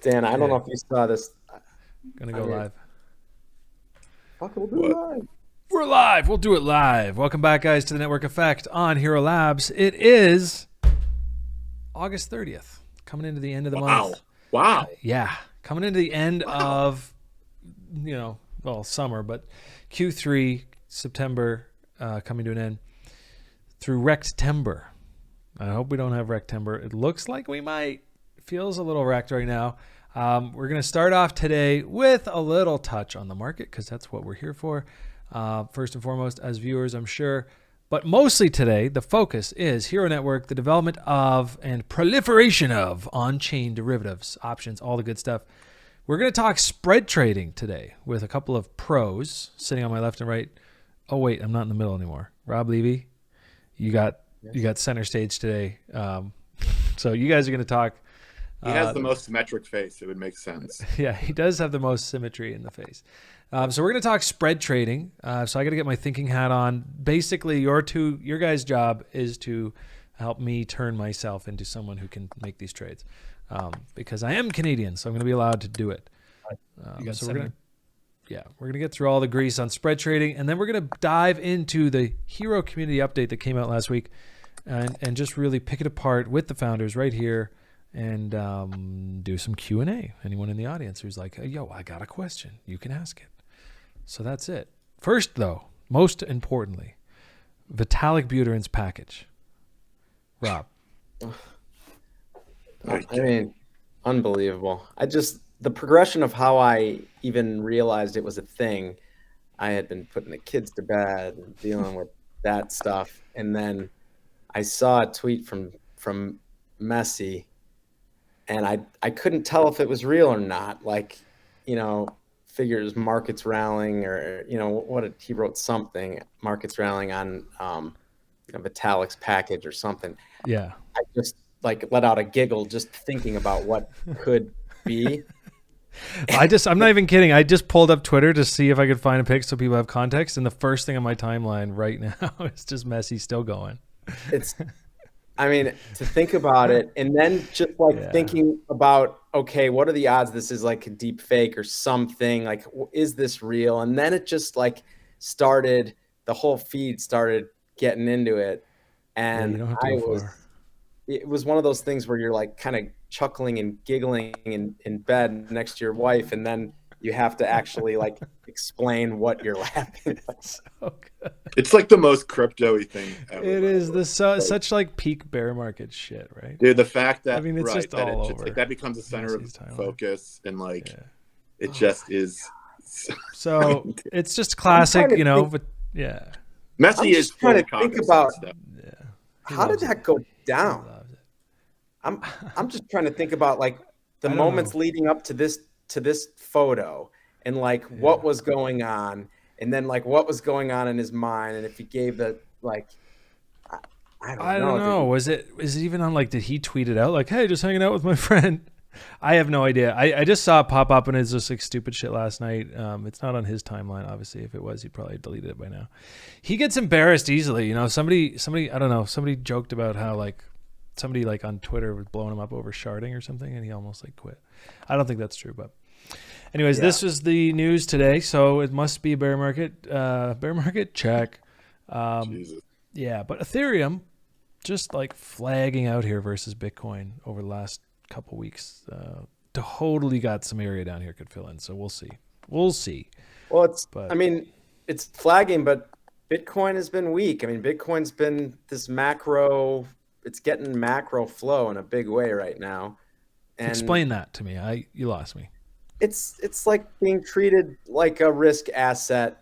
Dan, I don't know if you saw this. Gonna go live. Fuck, we'll do it live. We're live. We'll do it live. Welcome back, guys, to the Network Effect on Hxro Labs. It is August 30th, coming into the end of the month. Wow. Yeah, coming into the end of, summer, but Q3, September, coming to an end through Rectember. I hope we don't have Rectember. It looks like we might. Feels a little wrecked right now. We're going to start off today with a little touch on the market because that's what we're here for. First and foremost, as viewers, I'm sure. But mostly today, the focus is Hxro Network, the development of and proliferation of on-chain derivatives, options, all the good stuff. We're going to talk spread trading today with a couple of pros sitting on my left and right. Oh, wait, I'm not in the middle anymore. Rob Levy, you got center stage today. So you guys are going to talk. He has the most symmetric face. It would make sense. Yeah, he does have the most symmetry in the face. So we're going to talk spread trading. So I got to get my thinking hat on. Basically, your guys' job is to help me turn myself into someone who can make these trades, because I am Canadian, so I'm going to be allowed to do it. So we're going to get through all the grease on spread trading, and then we're going to dive into the Hxro community update that came out last week, and just really pick it apart with the founders right here. And do some Q&A. Anyone in the audience who's like, yo, I got a question, you can ask it. So that's it. First, though, most importantly, Vitalik Buterin's package. Rob. I mean, unbelievable. The progression of how I even realized it was a thing, I had been putting the kids to bed and dealing with that stuff. And then I saw a tweet from Messi, and I couldn't tell if it was real or not. Like, figures markets rallying, or he wrote something, markets rallying on Vitalik's package or something. Yeah. I just let out a giggle just thinking about what could be. I'm not even kidding. I just pulled up Twitter to see if I could find a pic so people have context, and the first thing on my timeline right now is just Messi still going. To think about it, and then just thinking about, okay, what are the odds this is like a deep fake or something? Like, is this real? And then it just started, the whole feed started getting into it. And it was one of those things where you're kind of chuckling and giggling in bed next to your wife, and then you have to actually explain what you're laughing at. So good. It's the most crypto-y thing ever. It is such peak bear market shit, right? Dude, the fact that it's just all over. That becomes a center of focus, and it just is. So it's just classic, but yeah. Messi is trying to think about how did that go down. I'm just trying to think about the moments leading up to this photo, and what was going on, and then what was going on in his mind, and if he gave the I don't know. Was it even on did he tweet it out hey, just hanging out with my friend? I have no idea. I just saw it pop up, and it's just stupid shit last night. It's not on his timeline, obviously. If it was, he'd probably deleted it by now. He gets embarrassed easily. Somebody I don't know, somebody joked about how somebody on Twitter was blowing him up over sharding or something, and he almost quit. I don't think that's true, but anyways, This is the news today, so it must be a bear market. Bear market check. Jesus. Yeah, but Ethereum just flagging out here versus Bitcoin over the last couple weeks. Totally got some area down here could fill in, so we'll see. Well, it's flagging, but Bitcoin has been weak. Bitcoin's been this it's getting macro flow in a big way right now. And explain that to me. You lost me. It's being treated like a risk asset.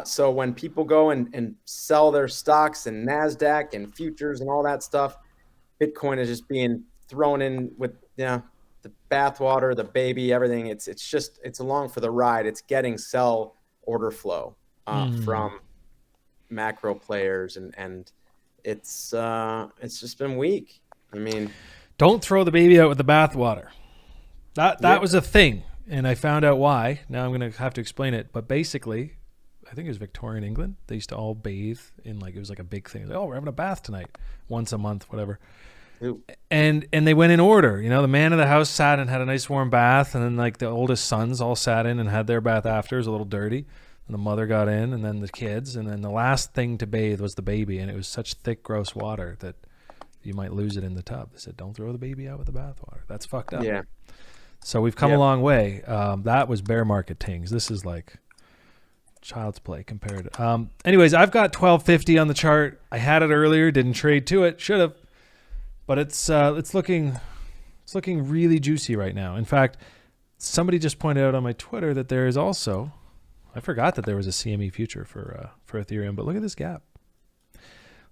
So when people go and sell their stocks and NASDAQ and futures and all that stuff, Bitcoin is just being thrown in with the bathwater, the baby, everything. It's along for the ride. It's getting sell order flow from macro players, and it's just been weak. Don't throw the baby out with the bathwater. That was a thing, and I found out why. Now I'm going to have to explain it. But basically, I think it was Victorian England. They used to all bathe in it was a big thing. We're having a bath tonight, once a month, whatever. And they went in order. You know, the man of the house sat and had a nice warm bath, and then like the oldest sons all sat in and had their bath after. It was a little dirty. And the mother got in, and then the kids, and then the last thing to bathe was the baby, and it was such thick, gross water that you might lose it in the tub. They said, don't throw the baby out with the bathwater. That's fucked up. Yeah. So we've come a long way. That was bear market tings. This is like child's play compared. Anyways, I've got 1250 on the chart. I had it earlier, didn't trade to it, should have, but it's looking really juicy right now. In fact, somebody just pointed out on my Twitter that there is also, I forgot that there was a CME future for Ethereum, but look at this gap.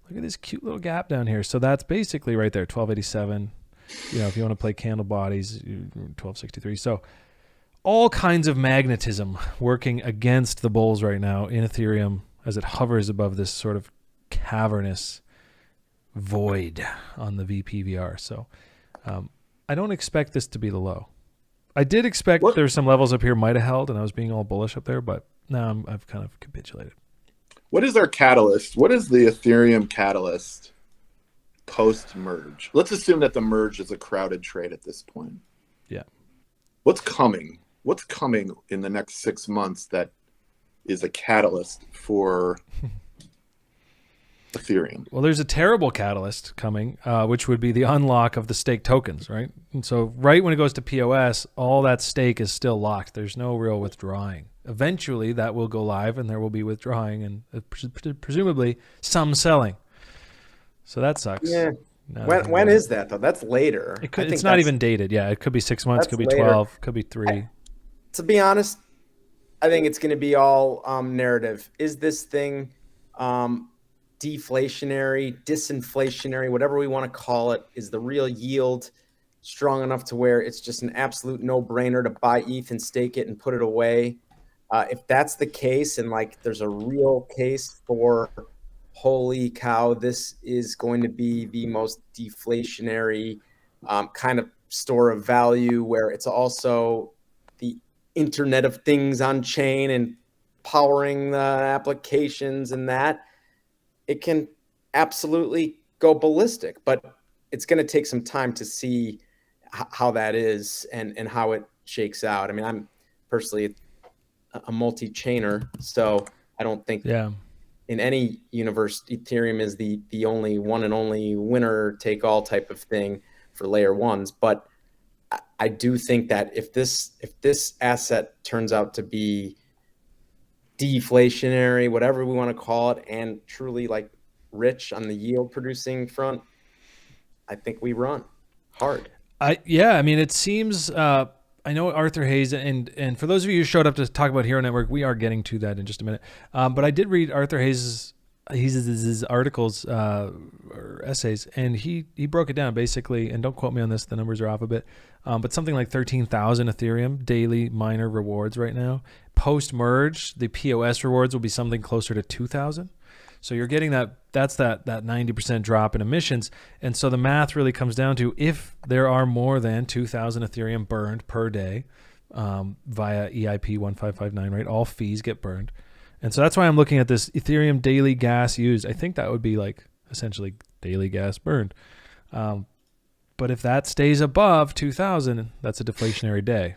Look at this cute little gap down here. So that's basically right there, 1287. You know, if you want to play candle bodies, 1263. So all kinds of magnetism working against the bulls right now in Ethereum as it hovers above this sort of cavernous void on the VPVR. So I don't expect this to be the low. I did expect there's some levels up here might have held, and I was being all bullish up there, but now I've kind of capitulated. What is our catalyst? What is the Ethereum catalyst post-merge? Let's assume that the merge is a crowded trade at this point. Yeah. What's coming? What's coming in the next 6 months that is a catalyst for Ethereum? Well, there's a terrible catalyst coming, which would be the unlock of the stake tokens, right? And so right when it goes to POS, all that stake is still locked. There's no real withdrawing. Eventually, that will go live, and there will be withdrawing and presumably some selling. So that sucks. Yeah. When is that, though? That's later. It's not even dated. Yeah, it could be 6 months, could be later. 12, could be 3. To be honest, I think it's going to be all narrative. Is this thing deflationary, disinflationary, whatever we want to call it? Is the real yield strong enough to where it's just an absolute no-brainer to buy ETH and stake it and put it away? If that's the case, and like there's a real case for, holy cow, this is going to be the most deflationary kind of store of value, where it's also the Internet of Things on chain and powering the applications, and that it can absolutely go ballistic. But it's going to take some time to see how that is and how it shakes out. I mean, I'm personally a multi-chainer, so I don't think in any universe Ethereum is the only one and only winner take all type of thing for layer ones. But I do think that if this asset turns out to be deflationary, whatever we want to call it, and truly like rich on the yield producing front, I think we run hard. I mean, it seems I know Arthur Hayes, and for those of you who showed up to talk about Hxro Network, we are getting to that in just a minute. But I did read Arthur Hayes' articles or essays, and he broke it down basically, and don't quote me on this, the numbers are off a bit, but something like 13,000 Ethereum daily miner rewards right now. Post-merge, the POS rewards will be something closer to 2,000. So you're getting that's that 90% drop in emissions. And so the math really comes down to if there are more than 2,000 Ethereum burned per day via EIP 1559, right? All fees get burned. And so that's why I'm looking at this Ethereum daily gas used. I think that would be like essentially daily gas burned. But if that stays above 2,000, that's a deflationary day.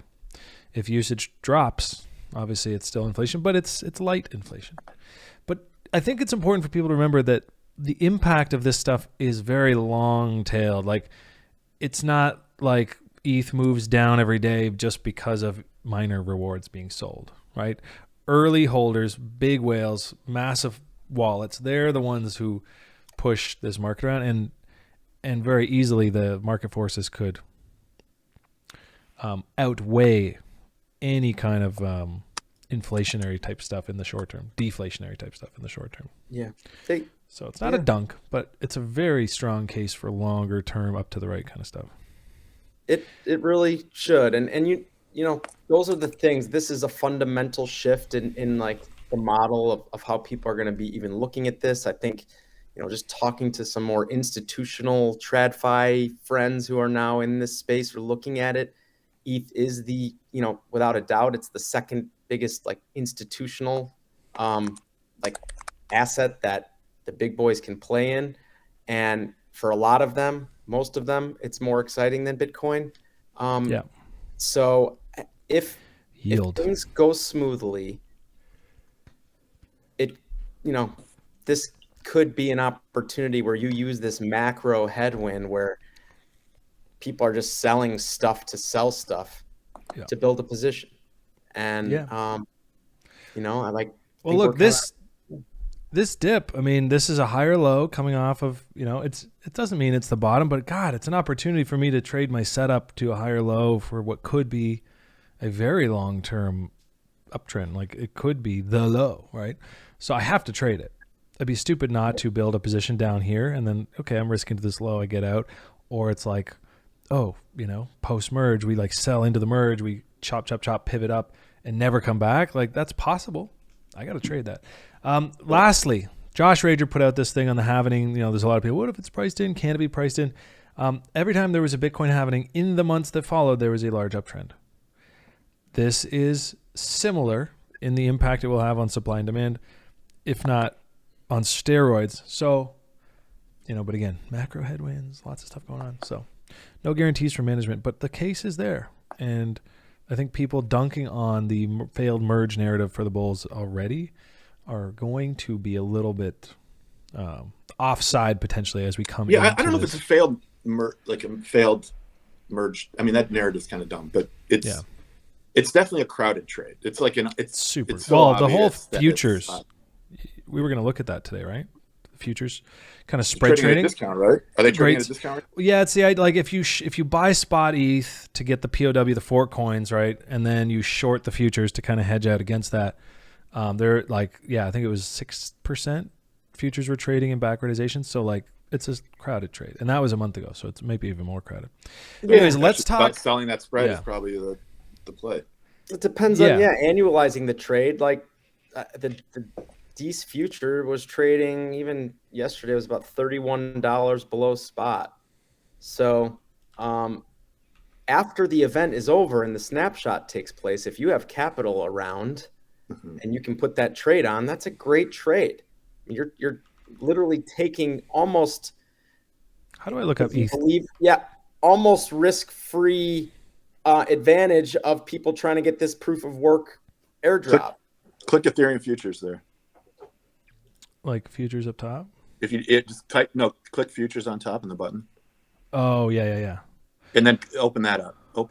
If usage drops, obviously it's still inflation, but it's light inflation. But I think it's important for people to remember that the impact of this stuff is very long-tailed. Like, it's not like ETH moves down every day just because of miner rewards being sold, right? Early holders, big whales, massive wallets, they're the ones who push this market around, and very easily the market forces could outweigh any kind of inflationary type stuff in the short term, deflationary type stuff in the short term. Yeah. So it's not a dunk, but it's a very strong case for longer term up to the right kind of stuff. It really should. And you know, those are the things. This is a fundamental shift in like the model of how people are going to be even looking at this. I think, you know, just talking to some more institutional TradFi friends who are now in this space or looking at it, ETH is the, you know, without a doubt, it's the second biggest like institutional like asset that the big boys can play in. And for a lot of them, most of them, it's more exciting than Bitcoin. Yeah. So if Yield. things go smoothly, this could be an opportunity where you use this macro headwind where people are just selling stuff to sell stuff to build a position. And, I like, well, look, this dip, I mean, this is a higher low coming off of, it doesn't mean it's the bottom, but God, it's an opportunity for me to trade my setup to a higher low for what could be a very long-term uptrend. Like it could be the low, right? So I have to trade it. It'd be stupid not to build a position down here and then, okay, I'm risking to this low, I get out. Or it's like, post merge, we like sell into the merge, we chop, pivot up and never come back. Like that's possible. I got to trade that. Lastly, Josh Rager put out this thing on the halvening. There's a lot of people, what if it's priced in? Can it be priced in? Every time there was a Bitcoin halvening in the months that followed, there was a large uptrend. This is similar in the impact it will have on supply and demand, if not on steroids. So, but again, macro headwinds, lots of stuff going on. So no guarantees for management, but the case is there. And I think people dunking on the failed merge narrative for the bulls already are going to be a little bit offside potentially as we come. Yeah, I don't know if it's a failed merge. I mean, that narrative's kind of dumb, but it's definitely a crowded trade. It's like it's super. It's so the whole futures. We were going to look at that today, right? The futures kind of spread trading. At a discount, right? Are they trading at a discount? Yeah, it's like if you buy spot ETH to get the POW, the fork coins, right, and then you short the futures to kind of hedge out against that. They're like, I think it was 6% futures were trading in backwardization. So like it's a crowded trade, and that was a month ago, so it's maybe even more crowded. Anyways, let's talk. Selling that spread is probably the play. It depends on annualizing the trade. Like the ETH future was trading even yesterday. It was about $31 below spot. So after the event is over and the snapshot takes place, if you have capital around and you can put that trade on, that's a great trade. You're literally taking almost. How do I look up ETH? Almost risk-free advantage of people trying to get this proof of work airdrop. Click Ethereum futures there. Like futures up top? If you just click futures on top in the button. Oh, yeah. And then open that up. Go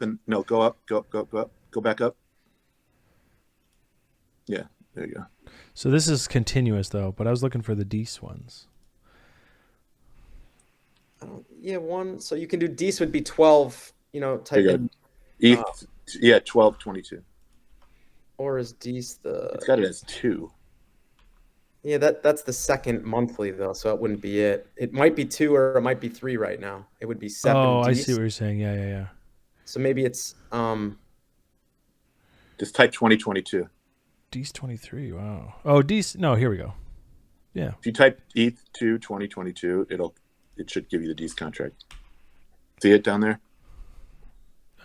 up, go up, go back up. Yeah, there you go. So this is continuous though, but I was looking for the DECE ones. One. So you can do DECE would be 12, type in. ETH, 1222. Or is DECE the... It's got it as 2. Yeah, that's the second monthly though, so it wouldn't be it. It might be 2 or it might be 3 right now. It would be 7. Oh, DECE. I see what you're saying. Yeah. So maybe it's just type 2022. DECE 23. Wow. Oh, DECE. No, here we go. Yeah. If you type ETH 2 2022, it should give you the DECE contract. See it down there?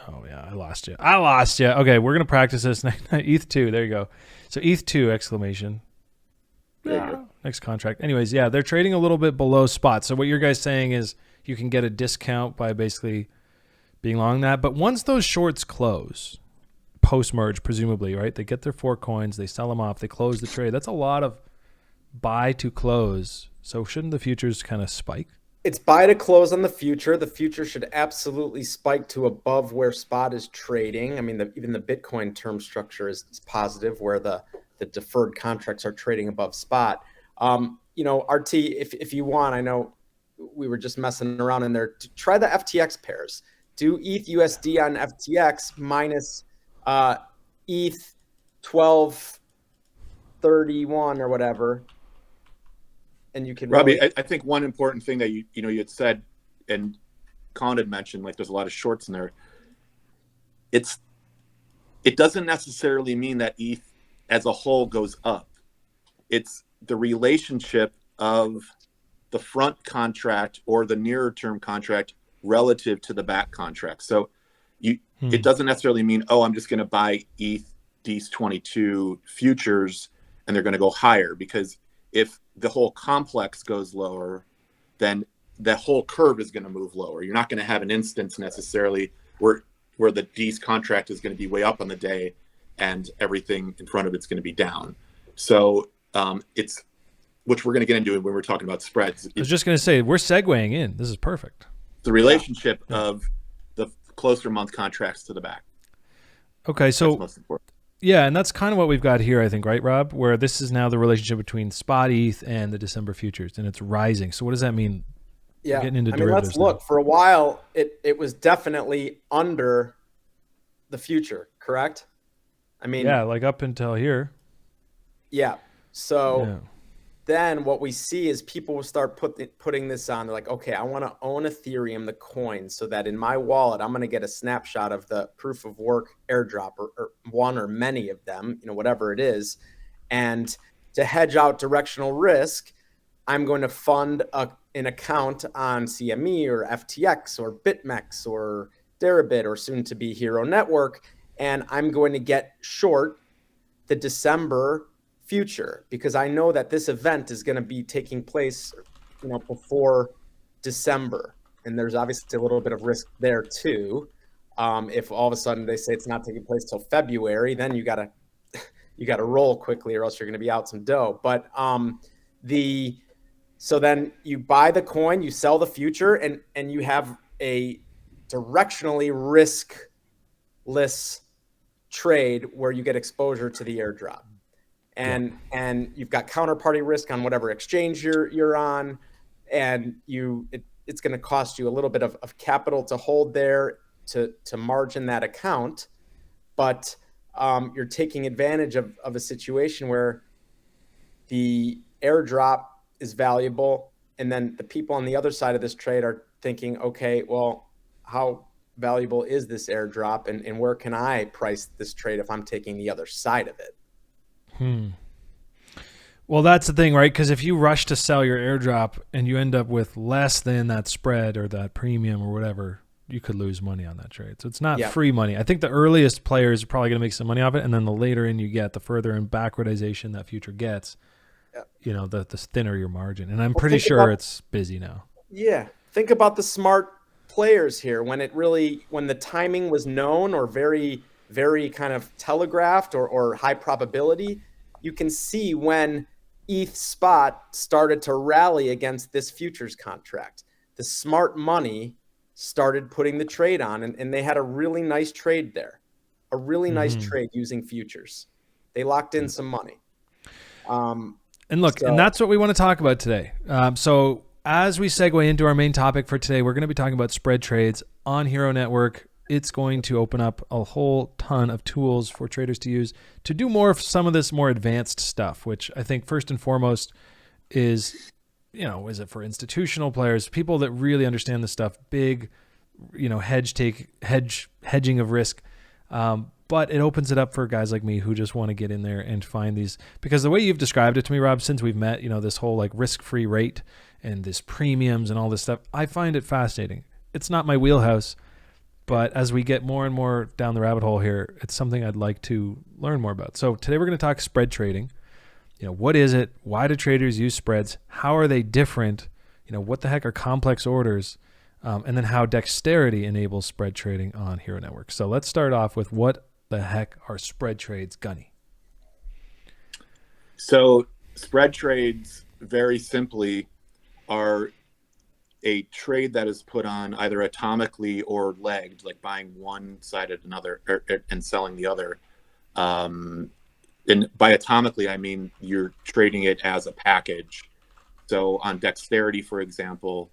Oh yeah, I lost you. Okay, we're gonna practice this. ETH 2. There you go. So ETH 2 exclamation. Next contract. Anyways, they're trading a little bit below spot. So what your guys saying is you can get a discount by basically being long that. But once those shorts close, post-merge presumably, right? They get their 4 coins, they sell them off, they close the trade. That's a lot of buy to close. So shouldn't the futures kind of spike? It's buy to close on the future. The future should absolutely spike to above where spot is trading. I mean, even the Bitcoin term structure is positive where the deferred contracts are trading above spot. RT, if you want, I know we were just messing around in there. Try the FTX pairs. Do ETH USD on FTX minus ETH 1231 or whatever. And you can Robbie, I think one important thing that you had said, and Colin had mentioned, like there's a lot of shorts in there. It doesn't necessarily mean that ETH as a whole goes up. It's the relationship of the front contract or the nearer term contract relative to the back contract. So it doesn't necessarily mean, I'm just going to buy ETH DECE 22 futures and they're going to go higher, because if the whole complex goes lower, then the whole curve is going to move lower. You're not going to have an instance necessarily where the D's contract is going to be way up on the day and everything in front of it's going to be down. So it's, which we're going to get into when we're talking about spreads. I was just going to say, we're segueing in. This is perfect. The relationship of the closer month contracts to the back. Okay, so that's most important. Yeah, and that's kind of what we've got here, I think, right, Rob? Where this is now the relationship between spot ETH and the December futures, and it's rising. So what does that mean? Yeah, We're getting into I mean, derivatives let's look. now. For a while, it was definitely under the future, correct? I mean, Yeah, like up until here. Yeah. So Yeah. then what we see is people will start putting this on. They're like, okay, I want to own Ethereum, the coin, so that in my wallet, I'm going to get a snapshot of the proof of work airdrop or one or many of them, whatever it is. And to hedge out directional risk, I'm going to fund an account on CME or FTX or BitMEX or Deribit or soon to be Hxro Network. And I'm going to get short the December future because I know that this event is going to be taking place, before December, and there's obviously a little bit of risk there too. If all of a sudden they say it's not taking place till February, then you gotta roll quickly, or else you're going to be out some dough. But so then you buy the coin, you sell the future, and you have a directionally riskless trade where you get exposure to the airdrop. And you've got counterparty risk on whatever exchange you're on, and it's going to cost you a little bit of capital to hold there to margin that account, but you're taking advantage of a situation where the airdrop is valuable, and then the people on the other side of this trade are thinking, okay, well, how valuable is this airdrop, and where can I price this trade if I'm taking the other side of it? Well, that's the thing, right? Because if you rush to sell your airdrop and you end up with less than that spread or that premium or whatever, you could lose money on that trade. So it's not free money. I think the earliest players are probably going to make some money off it, and then the later in you get, the further in backwardization that future gets, the thinner your margin. And I'm pretty sure it's busy now. Yeah. Think about the smart players here. When the timing was known or very, very kind of telegraphed or high probability, you can see when ETH spot started to rally against this futures contract. The smart money started putting the trade on, and they had a really nice trade there, a really nice trade using futures. They locked in some money. And that's what we want to talk about today. So as we segue into our main topic for today, we're going to be talking about spread trades on Hxro Network. It's going to open up a whole ton of tools for traders to use to do more of some of this more advanced stuff, which I think first and foremost is, is it for institutional players, people that really understand this stuff, big, hedging of risk. But it opens it up for guys like me who just want to get in there and find these, because the way you've described it to me, Rob, since we've met, this whole like risk-free rate and this premiums and all this stuff, I find it fascinating. It's not my wheelhouse. But as we get more and more down the rabbit hole here, it's something I'd like to learn more about. So today we're going to talk spread trading. What is it? Why do traders use spreads? How are they different? What the heck are complex orders? And then how dexterity enables spread trading on Hxro Network. So let's start off with what the heck are spread trades, Gunny? So spread trades, very simply, are a trade that is put on either atomically or legged, like buying one side at another and selling the other. And by atomically, I mean you're trading it as a package. So on dexterity, for example,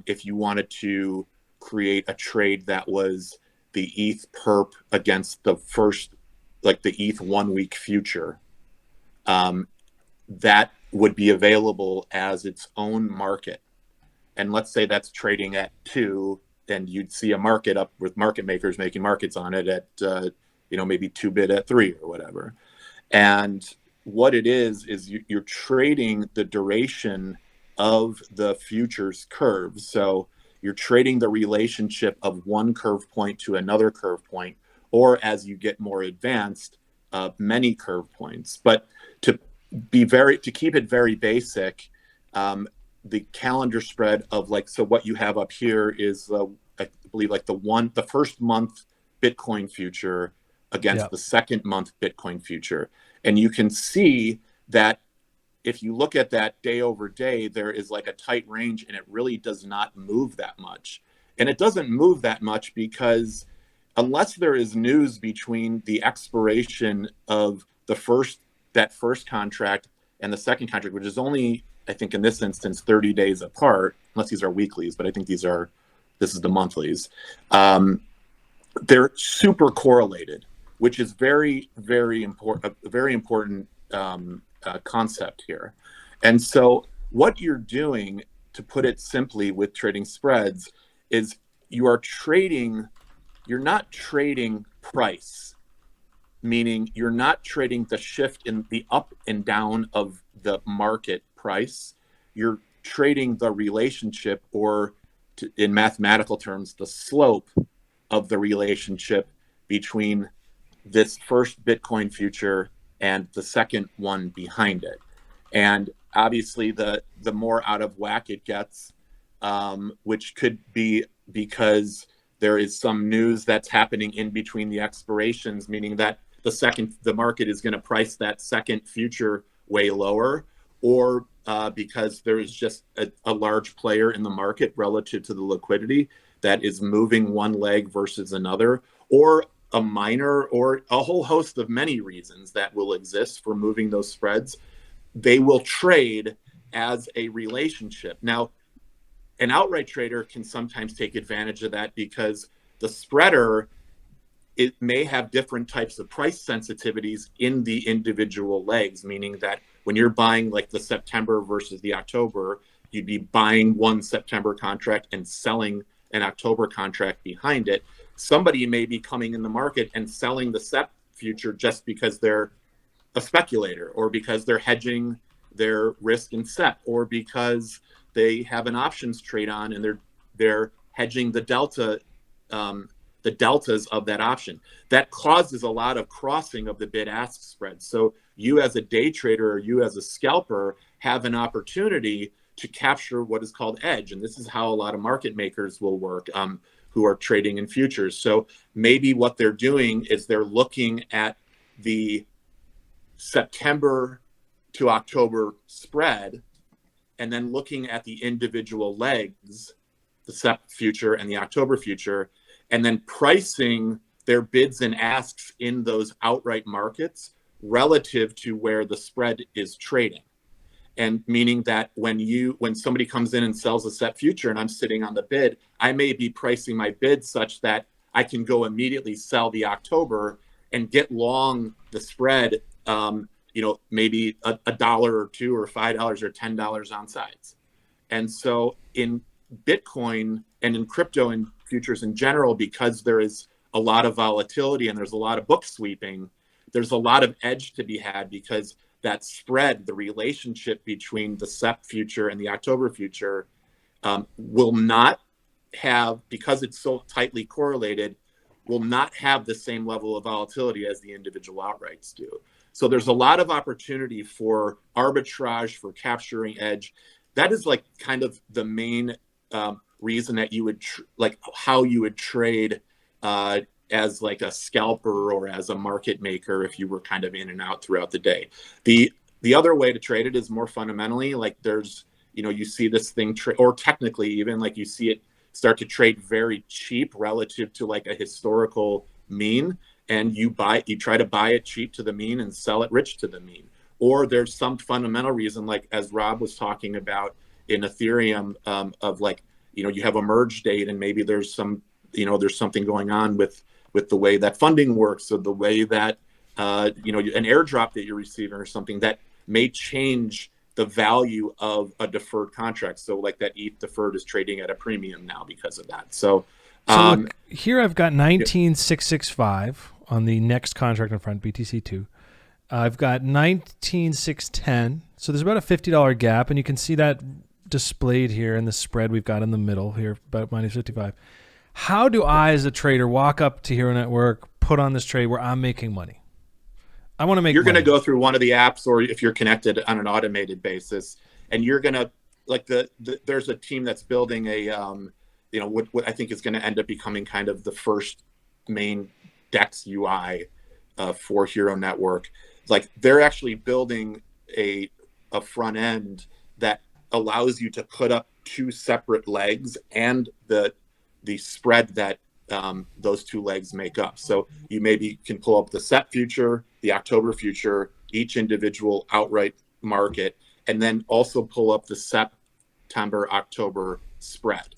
if you wanted to create a trade that was the ETH perp against the first, like the ETH 1 week future, that would be available as its own market. And let's say that's trading at 2, and you'd see a market up with market makers making markets on it at, maybe 2 bid at 3 or whatever. And what it is you're trading the duration of the futures curve. So you're trading the relationship of one curve point to another curve point, or as you get more advanced, many curve points. But to keep it very basic, the calendar spread of like, so what you have up here is I believe like the first month Bitcoin future against the second month Bitcoin future. And you can see that if you look at that day over day, there is like a tight range, and it really does not move that much. And it doesn't move that much because unless there is news between the expiration of that first contract and the second contract, which is only, I think in this instance, 30 days apart, unless these are weeklies, but I think this is the monthlies. They're super correlated, which is very, very important, a very important concept here. And so what you're doing, to put it simply with trading spreads, is you're not trading price, meaning you're not trading the shift in the up and down of the market price. You're trading the relationship, or in mathematical terms, the slope of the relationship between this first Bitcoin future and the second one behind it. And obviously the more out of whack it gets, which could be because there is some news that's happening in between the expirations, meaning that the market is going to price that second future way lower, or because there is just a large player in the market relative to the liquidity that is moving one leg versus another, or a minor, or a whole host of many reasons that will exist for moving those spreads. They will trade as a relationship. Now, an outright trader can sometimes take advantage of that because the spreader, it may have different types of price sensitivities in the individual legs, meaning that when you're buying like the September versus the October, you'd be buying one September contract and selling an October contract behind it. Somebody may be coming in the market and selling the SEP future just because they're a speculator, or because they're hedging their risk in SEP, or because they have an options trade on and they're hedging the deltas of that option. That causes a lot of crossing of the bid-ask spread. So you as a day trader, or you as a scalper, have an opportunity to capture what is called edge. And this is how a lot of market makers will work, who are trading in futures. So maybe what they're doing is they're looking at the September to October spread, and then looking at the individual legs, the SEP future and the October future, and then pricing their bids and asks in those outright markets relative to where the spread is trading. And meaning that when somebody comes in and sells a SEP future and I'm sitting on the bid, I may be pricing my bid such that I can go immediately sell the October and get long the spread, maybe a dollar or two, or $5 or $10 on sides. And so in Bitcoin and in crypto and futures in general, because there is a lot of volatility and there's a lot of book sweeping, there's a lot of edge to be had, because that spread, the relationship between the SEP future and the October future, will not have, because it's so tightly correlated, will not have the same level of volatility as the individual outrights do. So there's a lot of opportunity for arbitrage, for capturing edge. That is like kind of the main reason that you would how you would trade as like a scalper or as a market maker if you were kind of in and out throughout the day. The other way to trade it is more fundamentally, like there's, you see this thing, or technically even, like you see it start to trade very cheap relative to like a historical mean, and you try to buy it cheap to the mean and sell it rich to the mean. Or there's some fundamental reason, like as Rob was talking about in Ethereum, of like, you have a merge date, and maybe there's there's something going on with the way that funding works, or the way that an airdrop that you're receiving, or something that may change the value of a deferred contract. So like that ETH deferred is trading at a premium now because of that. So look, here I've got 19,665 on the next contract in front, BTC2. I've got 19,610. So there's about a $50 gap, and you can see that displayed here in the spread we've got in the middle here, about minus 55. How do I, as a trader, walk up to Hxro Network, put on this trade where I'm making money? I want to make money. You're going to go through one of the apps, or if you're connected on an automated basis, and you're going to like there's a team that's building a what I think is going to end up becoming kind of the first main DEX UI for Hxro Network. Like they're actually building a front end that allows you to put up two separate legs and the spread that those two legs make up. So you maybe can pull up the SEP future, the October future, each individual outright market, and then also pull up the September October spread.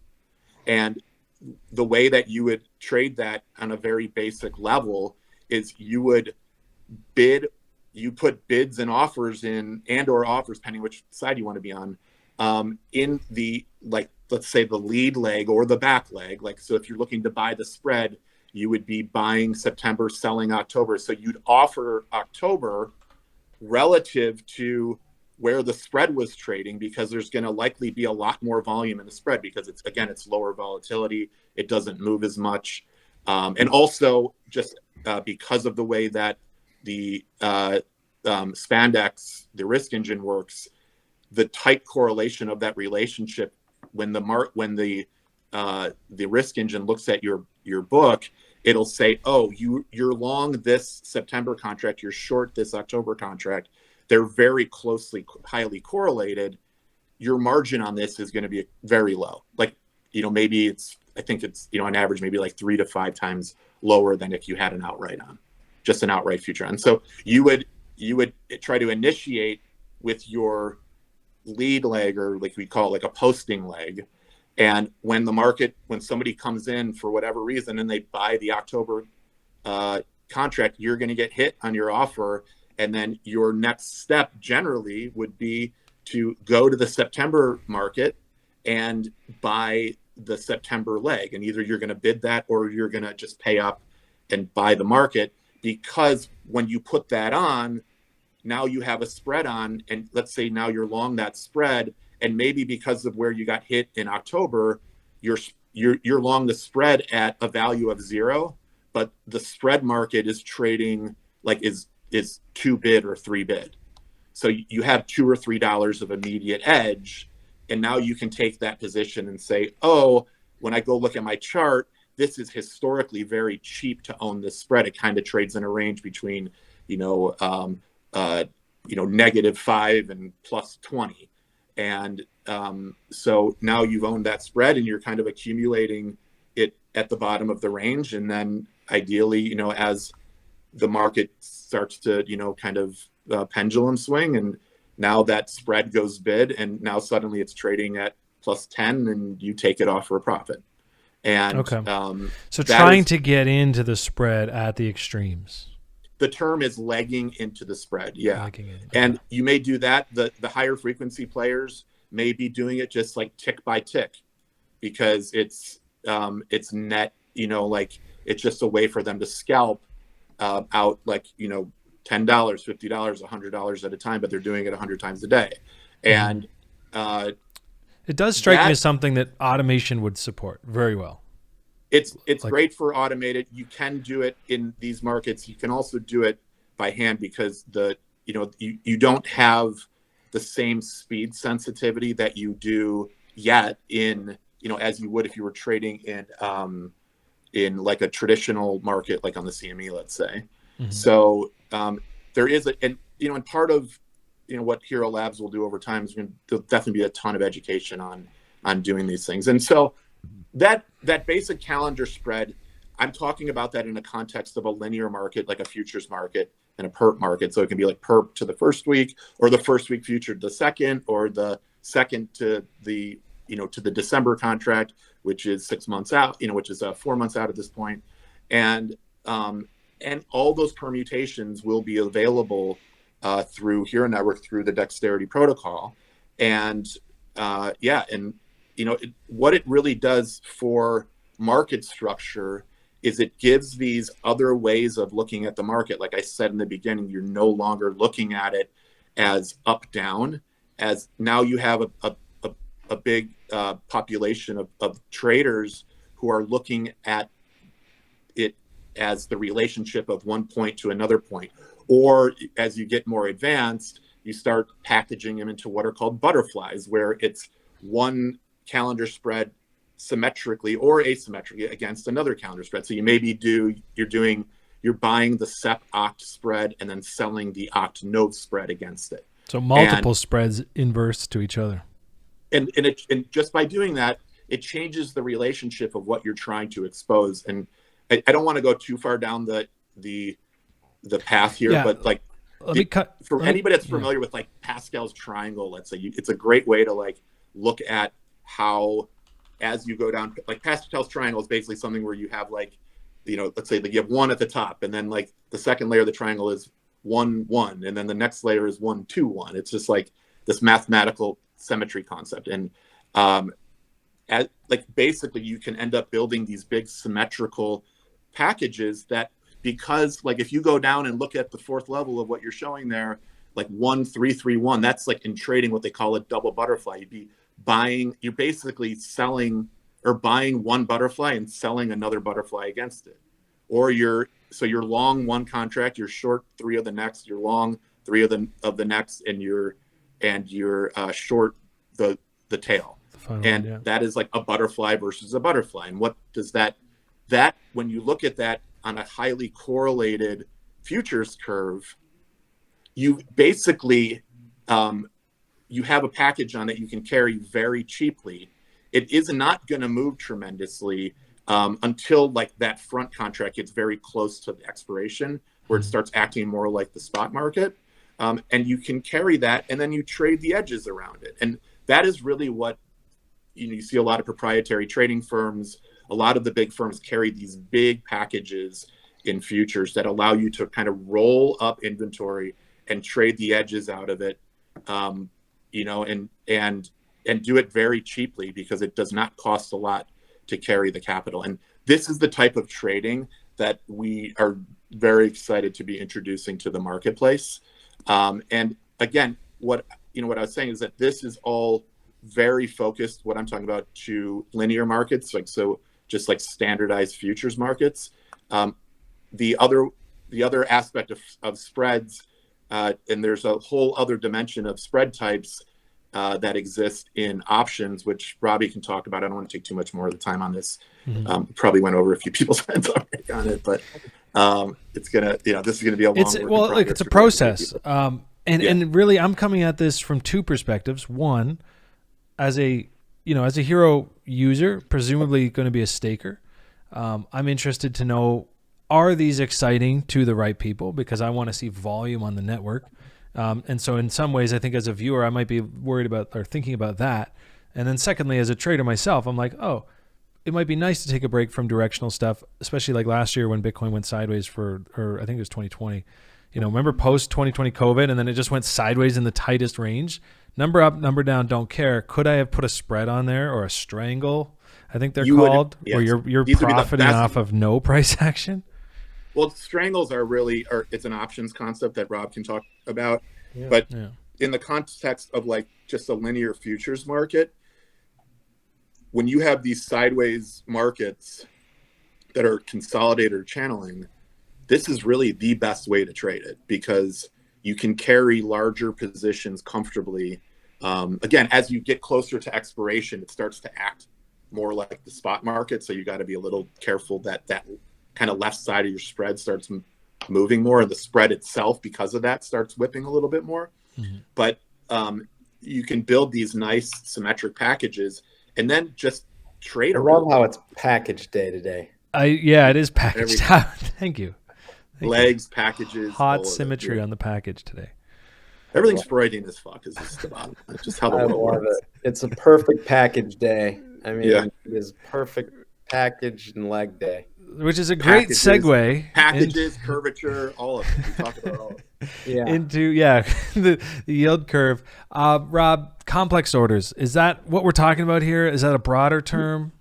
And the way that you would trade that on a very basic level is you put bids and offers in, and or offers, depending which side you want to be on, in the, like, let's say the lead leg or the back leg. Like, so if you're looking to buy the spread, you would be buying September, selling October. So you'd offer October relative to where the spread was trading, because there's going to likely be a lot more volume in the spread because it's lower volatility. It doesn't move as much. And also just because of the way that the spandex, the risk engine works, the tight correlation of that relationship when the risk engine looks at your book, it'll say, oh, you're long this September contract, you're short this October contract. They're very closely, highly correlated. Your margin on this is going to be very low. Like, maybe I think it's, on average, maybe like 3 to 5 times lower than if you had an outright on, just an outright future. And so you would try to initiate with your lead leg, or like we call it, like a posting leg. And when somebody comes in for whatever reason and they buy the October contract, you're going to get hit on your offer. And then your next step generally would be to go to the September market and buy the September leg. And either you're going to bid that or you're going to just pay up and buy the market, because when you put that on, now you have a spread on, and let's say now you're long that spread, and maybe because of where you got hit in October, you're long the spread at a value of 0, but the spread market is trading like is 2 bid or 3 bid. So you have $2 or $3 of immediate edge. And now you can take that position and say, oh, when I go look at my chart, this is historically very cheap to own this spread. It kind of trades in a range between, -5 and +20. And so now you've owned that spread and you're kind of accumulating it at the bottom of the range. And then ideally, as the market starts to, kind of pendulum swing, and now that spread goes bid, and now suddenly it's trading at +10, and you take it off for a profit. And okay. So trying to get into the spread at the extremes. The term is legging into the spread. Yeah. Legging in. And you may do that. The higher frequency players may be doing it just like tick by tick, because it's net, like it's just a way for them to scalp out, like, $10, $50, $100 at a time, but they're doing it 100 times a day. And it does strike me as something that automation would support very well. It's great for automated. You can do it in these markets. You can also do it by hand, because you don't have the same speed sensitivity that you do yet in, as you would if you were trading in like a traditional market, like on the CME, let's say. Mm-hmm. So there is and part of what Hxro Labs will do over time is there'll definitely be a ton of education on doing these things. And so that basic calendar spread, I'm talking about that in the context of a linear market, like a futures market and a perp market. So it can be like perp to the first week, or the first week future to the second, or the second to the to the December contract, which is 6 months out, which is 4 months out at this point. And all those permutations will be available through Hxro Network, through the Dexterity protocol. And what it really does for market structure is it gives these other ways of looking at the market. Like I said in the beginning, you're no longer looking at it as up down, as now you have a big population of traders who are looking at it as the relationship of one point to another point. Or as you get more advanced, you start packaging them into what are called butterflies, where it's one calendar spread symmetrically or asymmetrically against another calendar spread. So you maybe you're buying the SEP oct spread and then selling the oct node spread against it. So multiple spreads inverse to each other. And just by doing that, it changes the relationship of what you're trying to expose. And I don't want to go too far down the path here, but like for anybody that's familiar with like Pascal's triangle, let's say, it's a great way to like look at how, as you go down, like Pascal's triangle is basically something where you have like, you know, let's say that you have 1 at the top, and then like the second layer of the triangle is 1, 1, and then the next layer is 1, 2, 1. It's just like this mathematical symmetry concept. And basically you can end up building these big symmetrical packages that, because like if you go down and look at the 4th level of what you're showing there, like 1, 3, 3, 1, that's like in trading what they call a double butterfly. You're basically selling or buying one butterfly and selling another butterfly against it. Or you're long one contract, you're short 3 of the next, you're long 3 of the next, and you're short the tail. That is like a butterfly versus a butterfly. And what does that when you look at that on a highly correlated futures curve, you basically you have a package on that you can carry very cheaply. It is not going to move tremendously until like that front contract gets very close to the expiration, where it starts acting more like the spot market. And you can carry that, and then you trade the edges around it. And that is really what, you see a lot of proprietary trading firms, a lot of the big firms carry these big packages in futures that allow you to kind of roll up inventory and trade the edges out of it, and do it very cheaply, because it does not cost a lot to carry the capital. And this is the type of trading that we are very excited to be introducing to the marketplace. And again, what I was saying is that this is all very focused, what I'm talking about, to linear markets, just like standardized futures markets. The other aspect of spreads, and there's a whole other dimension of spread types that exist in options, which Robbie can talk about. I don't want to take too much more of the time on this. Probably went over a few people's heads already on it, but this is gonna be a long. It's a process. And really, I'm coming at this from 2 perspectives. One, as a Hxro user, presumably going to be a staker, I'm interested to know, are these exciting to the right people? Because I want to see volume on the network. And so in some ways, I think as a viewer, I might be worried about or thinking about that. And then secondly, as a trader myself, I'm like, oh, it might be nice to take a break from directional stuff, especially like last year when Bitcoin went sideways or I think it was 2020. Remember post 2020 COVID, and then it just went sideways in the tightest range. Number up, number down, don't care. Could I have put a spread on there, or a strangle, I think they're called, where you're profiting off of no price action? Well, strangles it's an options concept that Rob can talk about. But in the context of like just a linear futures market, when you have these sideways markets that are consolidated or channeling, this is really the best way to trade it, because you can carry larger positions comfortably. Again, as you get closer to expiration, it starts to act more like the spot market. So you got to be a little careful that kind of left side of your spread starts moving more, and the spread itself, because of that, starts whipping a little bit more. But you can build these nice symmetric packages and then just trade. I love how it's packaged day to day. It is packaged. Thank you. Legs, packages, hot symmetry on the package today. Everything's Freudian as fuck. Is just the bottom. It's just how the world works. It's a perfect package day. I mean, it is perfect package and leg day. Which is a great segue. Packages, curvature, all of it. We talk about all of it. Into the yield curve. Rob, complex orders. Is that what we're talking about here? Is that a broader term?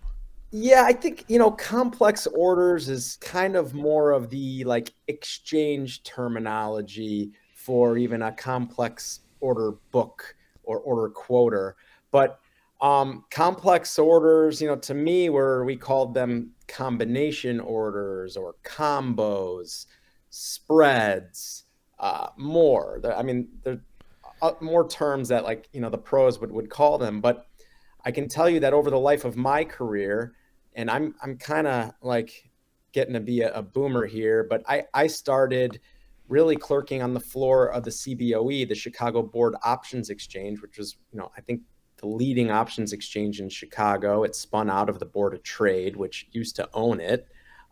Yeah, I think, complex orders is kind of more of the like exchange terminology for even a complex order book or order quoter. But complex orders, to me, we called them combination orders or combos, spreads, more. more terms that like, the pros would call them. But I can tell you that over the life of my career, and I'm kind of like getting to be a boomer here, but I started really clerking on the floor of the CBOE, the Chicago Board Options Exchange, which was, I think the leading options exchange in Chicago. It spun out of the Board of Trade, which used to own it.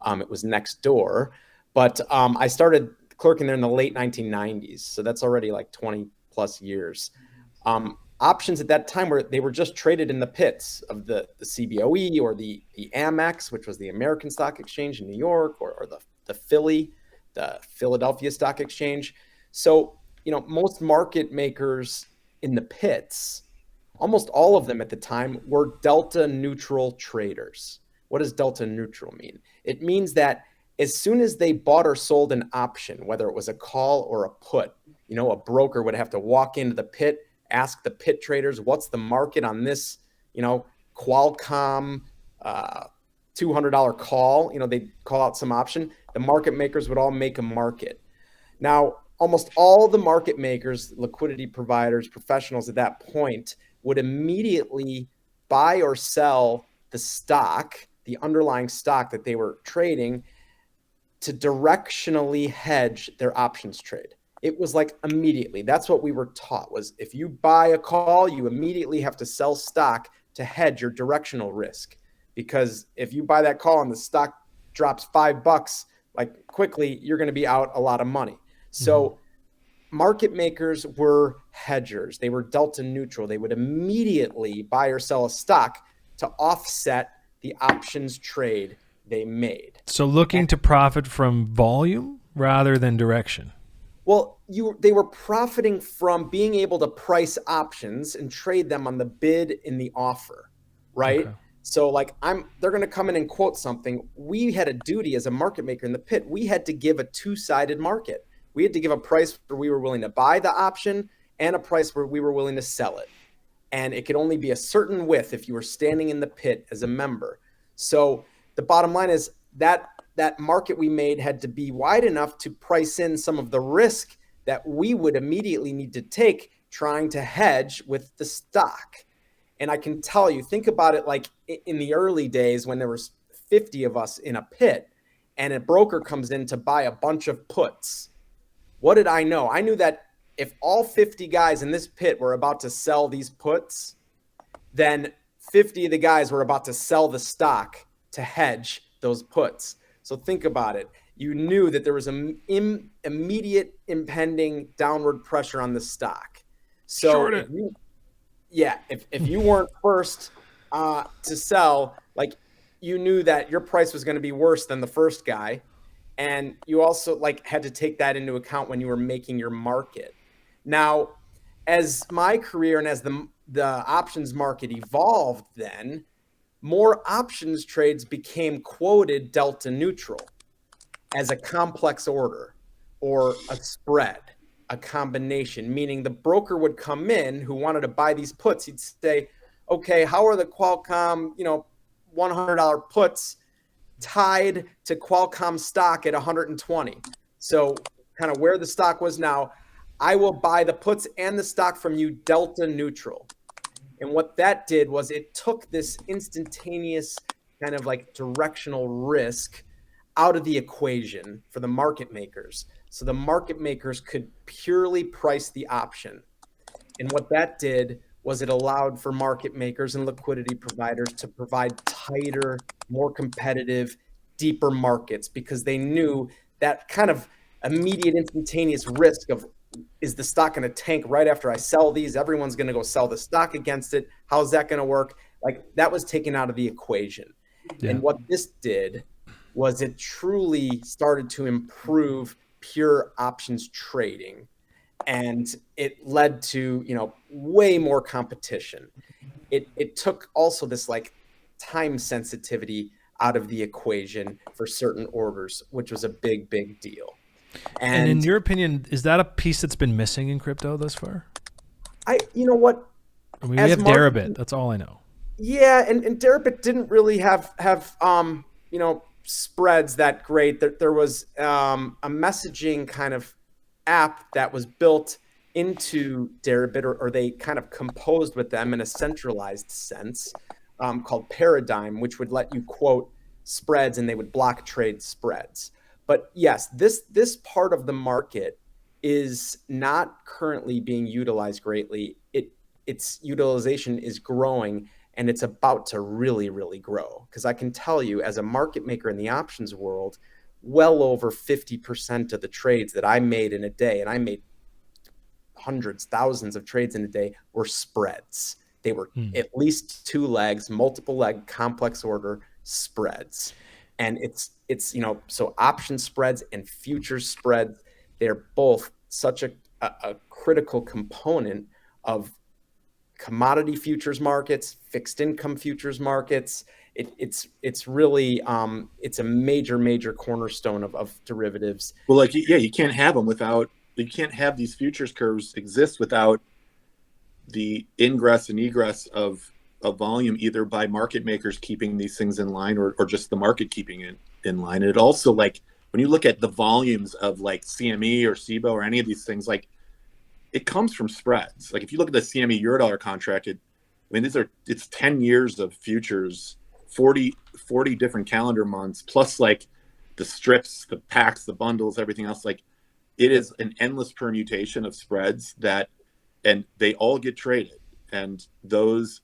It was next door. But I started clerking there in the late 1990s. So that's already like 20 plus years. Options at that time they were just traded in the pits of the CBOE or the Amex, which was the American Stock Exchange in New York, or the Philly, the Philadelphia Stock Exchange. So, most market makers in the pits, almost all of them at the time, were delta neutral traders. What does delta neutral mean? It means that as soon as they bought or sold an option, whether it was a call or a put, a broker would have to walk into the pit, ask the pit traders, what's the market on this, Qualcomm $200 call? They'd call out some option. The market makers would all make a market. Now, almost all the market makers, liquidity providers, professionals at that point would immediately buy or sell the stock, the underlying stock that they were trading, to directionally hedge their options trade. It was like immediately. That's what we were taught, was if you buy a call, you immediately have to sell stock to hedge your directional risk. Because if you buy that call and the stock drops $5, like quickly, you're going to be out a lot of money. So market makers were hedgers. They were delta neutral. They would immediately buy or sell a stock to offset the options trade they made. So looking to profit from volume rather than direction. Well, they were profiting from being able to price options and trade them on the bid and the offer, right? Okay. So like they're going to come in and quote something. We had a duty as a market maker in the pit. We had to give a two-sided market. We had to give a price where we were willing to buy the option and a price where we were willing to sell it. And it could only be a certain width if you were standing in the pit as a member. So the bottom line is that market we made had to be wide enough to price in some of the risk that we would immediately need to take trying to hedge with the stock. And I can tell you, think about it like in the early days when there was 50 of us in a pit and a broker comes in to buy a bunch of puts. What did I know? I knew that if all 50 guys in this pit were about to sell these puts, then 50 of the guys were about to sell the stock to hedge those puts. So think about it. You knew that there was an immediate impending downward pressure on the stock. So if you weren't first to sell, like you knew that your price was going to be worse than the first guy. And you also like had to take that into account when you were making your market. Now, as my career and as the options market evolved, then more options trades became quoted delta neutral as a complex order or a spread, a combination, meaning the broker would come in who wanted to buy these puts. He'd say, okay, how are the Qualcomm, $100 puts tied to Qualcomm stock at 120? So kind of where the stock was now, I will buy the puts and the stock from you delta neutral. And what that did was it took this instantaneous kind of like directional risk out of the equation for the market makers. So the market makers could purely price the option. And what that did was it allowed for market makers and liquidity providers to provide tighter, more competitive, deeper markets, because they knew that kind of immediate instantaneous risk of, is the stock going to tank right after I sell these? Everyone's going to go sell the stock against it. How's that going to work? Like that was taken out of the equation. Yeah. And what this did was it truly started to improve pure options trading. And it led to, way more competition. It took also this like time sensitivity out of the equation for certain orders, which was a big, big deal. And in your opinion, is that a piece that's been missing in crypto thus far? You know what? I mean, we have Deribit. That's all I know. Yeah, and Deribit didn't really have spreads that great. There was a messaging kind of app that was built into Deribit, or they kind of composed with them in a centralized sense, called Paradigm, which would let you quote spreads and they would block trade spreads. But yes, this part of the market is not currently being utilized greatly. Its utilization is growing, and it's about to really, really grow. Because I can tell you, as a market maker in the options world, well over 50% of the trades that I made in a day, and I made hundreds, thousands of trades in a day, were spreads. They were at least two legs, multiple leg, complex order spreads. And it's so option spreads and futures spreads, they're both such a critical component of commodity futures markets, fixed income futures markets. It's really it's a major cornerstone of derivatives. Well, you can't have them without, you can't have these futures curves exist without the ingress and egress of volume, either by market makers keeping these things in line, or just the market keeping it in line. And it also, like, when you look at the volumes of like CME or SIBO or any of these things, like, it comes from spreads. Like, if you look at the CME Eurodollar contract, it's 10 years of futures, 40 different calendar months, plus like the strips, the packs, the bundles, everything else. Like, it is an endless permutation of spreads and they all get traded. And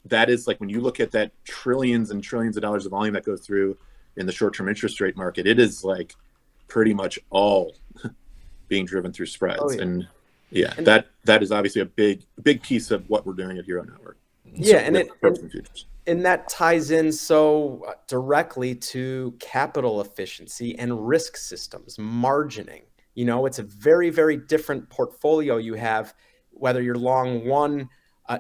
that is like, when you look at that trillions and trillions of dollars of volume that goes through in the short-term interest rate market, it is like pretty much all being driven through spreads. Oh, yeah. And that is obviously a big piece of what we're doing at Hxro Network. Yeah, and that ties in so directly to capital efficiency and risk systems, margining. It's a very, very different portfolio you have, whether you're long one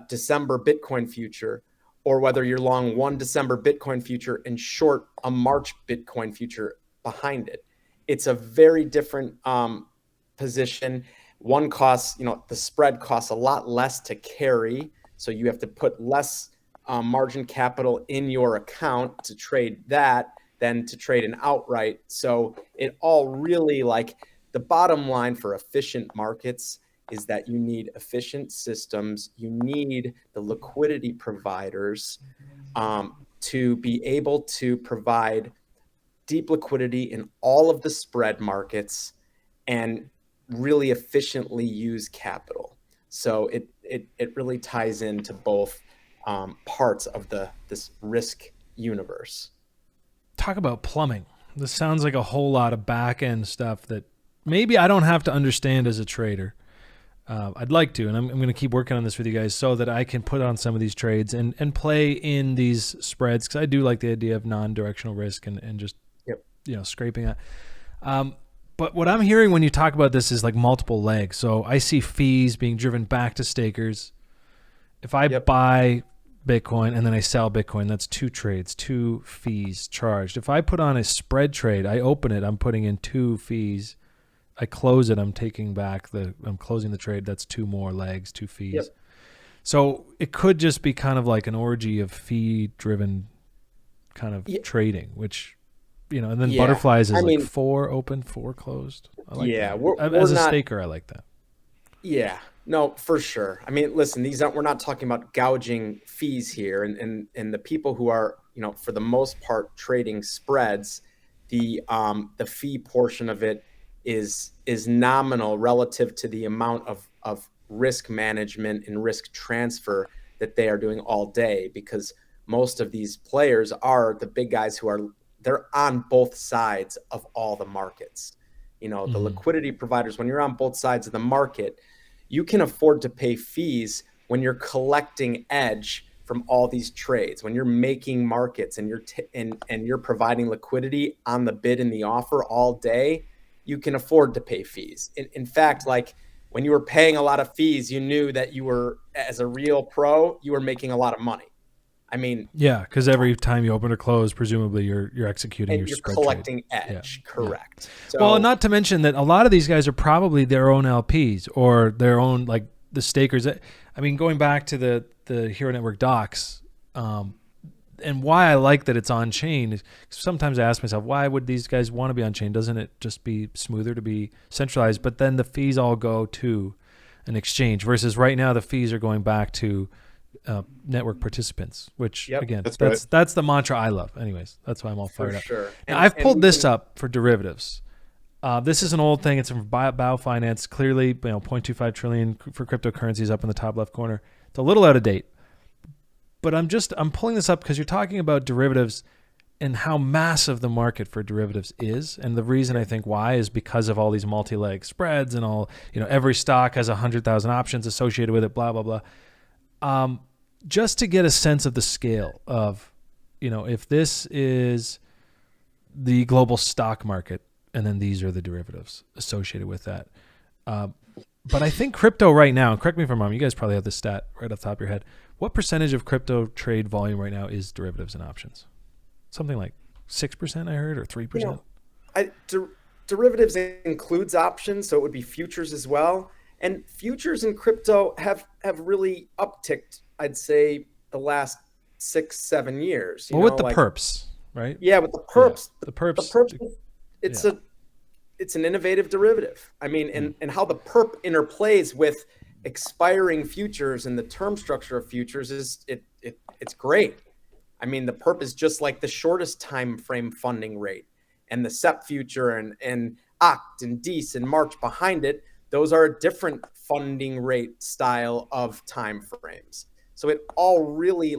December Bitcoin future, or whether you're long one December Bitcoin future and short a March Bitcoin future behind it. It's a very different position. One costs, the spread costs a lot less to carry, so you have to put less margin capital in your account to trade that than to trade an outright. So it all really, like, the bottom line for efficient markets is that you need efficient systems. You need the liquidity providers to be able to provide deep liquidity in all of the spread markets and really efficiently use capital. So it really ties into both parts of this risk universe. Talk about plumbing. This sounds like a whole lot of back end stuff that maybe I don't have to understand as a trader. I'd like to, and I'm going to keep working on this with you guys so that I can put on some of these trades and play in these spreads, because I do like the idea of non-directional risk and just scraping that. But what I'm hearing when you talk about this is like multiple legs. So I see fees being driven back to stakers. If I buy Bitcoin and then I sell Bitcoin, that's two trades, two fees charged. If I put on a spread trade, I open it, I'm putting in two fees. I close it, I'm closing the trade, that's two more legs, two fees. Yep. So it could just be kind of like an orgy of fee-driven kind of trading, which, and then Butterflies is like 4 open, 4 closed. I like that. As a staker, I like that. Yeah, no, for sure. I mean, listen, we're not talking about gouging fees here, and the people who are, for the most part trading spreads, the fee portion of it is nominal relative to the amount of risk management and risk transfer that they are doing all day, because most of these players are the big guys they're on both sides of all the markets. The liquidity providers, when you're on both sides of the market, you can afford to pay fees when you're collecting edge from all these trades. When you're making markets and you're providing liquidity on the bid and the offer all day, you can afford to pay fees. In fact, like, when you were paying a lot of fees, you knew that you were, as a real pro, you were making a lot of money. I mean, yeah, because every time you open or close, presumably you're executing your spread collecting trade. edge. Yeah. Correct. Yeah. So, well, not to mention that a lot of these guys are probably their own LPs or their own, like, the stakers. I mean, going back to the Hxro Network docs, and why I like that it's on chain is sometimes I ask myself, why would these guys want to be on chain? Doesn't it just be smoother to be centralized? But then the fees all go to an exchange, versus right now the fees are going back to network participants, which again, that's the mantra I love. Anyways, that's why I'm all fired up. Sure. Now, I've pulled this up for derivatives. This is an old thing. It's from Bao Finance. Clearly, 0.25 trillion for cryptocurrencies up in the top left corner. It's a little out of date, but I'm pulling this up because you're talking about derivatives and how massive the market for derivatives is. And the reason I think why is because of all these multi-leg spreads and all, every stock has 100,000 options associated with it, blah, blah, blah. Just to get a sense of the scale of, if this is the global stock market, and then these are the derivatives associated with that. But I think crypto right now, and correct me if I'm wrong, you guys probably have this stat right off the top of your head. What percentage of crypto trade volume right now is derivatives and options? Something like 6% I heard, or 3%? Derivatives includes options, so it would be futures as well. And futures in crypto have really upticked, I'd say, the last 6-7 years. Well, with the perps, right? Yeah, with the perps. Yeah, the perps. The perps, it's an innovative derivative. I mean, and how the perp interplays with expiring futures and the term structure of futures is it's great. I mean, the perp is just like the shortest time frame funding rate, and the SEP future and OCT and DECE and March behind it. Those are a different funding rate style of time frames. So it all really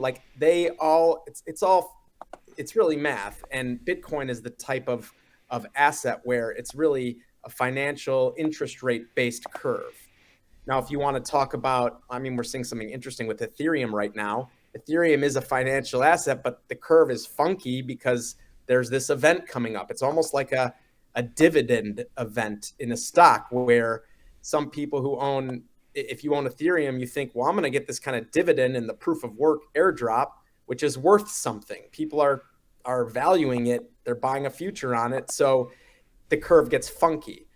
it's really math, and Bitcoin is the type of asset where it's really a financial interest rate based curve. Now, if you want to talk about, we're seeing something interesting with Ethereum right now. Ethereum is a financial asset, but the curve is funky because there's this event coming up. It's almost like a dividend event in a stock where some people who own, if you own Ethereum, you think, well, I'm going to get this kind of dividend in the proof of work airdrop, which is worth something. People are valuing it. They're buying a future on it. So the curve gets funky.